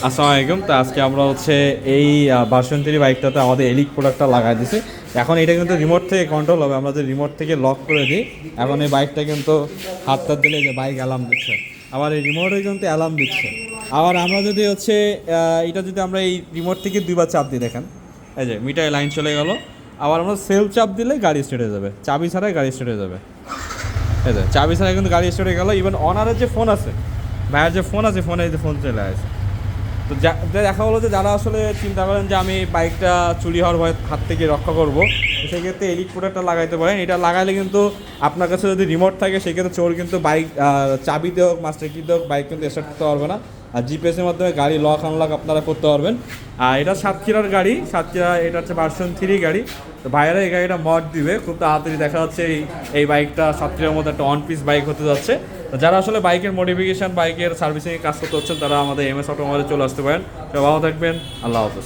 আসসালামু আলাইকুম। তো আজকে আমরা হচ্ছে এই ভার্সন 3 বাইকটাতে আমাদের এলিক প্রোডাক্টটা লাগাই দিছি। এখন এটা কিন্তু রিমোট থেকে কন্ট্রোল হবে, আমরা যদি রিমোট থেকে লক করে দিই, এখন এই বাইকটা কিন্তু হাতটা দিলে যে বাইক অ্যালার্ম দিচ্ছে, আবার এই রিমোটে কিন্তু অ্যালার্ম দিচ্ছে। আবার আমরা যদি হচ্ছে এটা যদি আমরা এই রিমোট থেকে দুইবার চাপ দিই, দেখেন এই যে মিটারে লাইন চলে গেল। আবার আমরা সেলফ চাপ দিলে গাড়ি স্টার্ট হয়ে যাবে, চাবি ছাড়াই গাড়ি স্টার্ট হয়ে যাবে। এই যে চাবি ছাড়াই কিন্তু গাড়ি স্টার্ট হয়ে গেল। ইভেন অনারের যে ফোন আছে, ভাইয়ের যে ফোন আছে, ফোনে যে ফোন চলে আসে। তো দেখা হলো যে যারা আসলে চিন্তা করেন যে আমি বাইকটা চুরি হওয়ার ভয় হাত থেকে রক্ষা করবো, তো সেক্ষেত্রে এলিট প্রোডাক্টটা লাগাইতে পারেন। এটা লাগাইলে কিন্তু আপনার কাছে যদি রিমোট থাকে, সেক্ষেত্রে চোর কিন্তু বাইক চাবিতে হোক, মাস্টার কিতে হোক, বাইক কিন্তু স্টার্ট করতে পারবে না। আর জিপিএসের মাধ্যমে গাড়ি লক আনলক আপনারা করতে পারবেন। আর এটা সাতক্ষীরার গাড়ি, সাতক্ষীরা, এটা হচ্ছে ভার্সন 3 গাড়ি। তো ভাইয়েরা এই গাড়িটা মড দিবে খুব তাড়াতাড়ি। দেখা যাচ্ছে এই বাইকটা সাতক্ষীরার মধ্যে একটা অন পিস বাইক হতে যাচ্ছে। তো যারা আসলে বাইকের মডিফিকেশন, বাইকের সার্ভিসিংয়ে কাজ করতে হচ্ছেন, তারা আমাদের এমএস অটোমোবাইলে চলে আসতে পারেন। তো ভালো থাকবেন, আল্লাহ হাফেজ।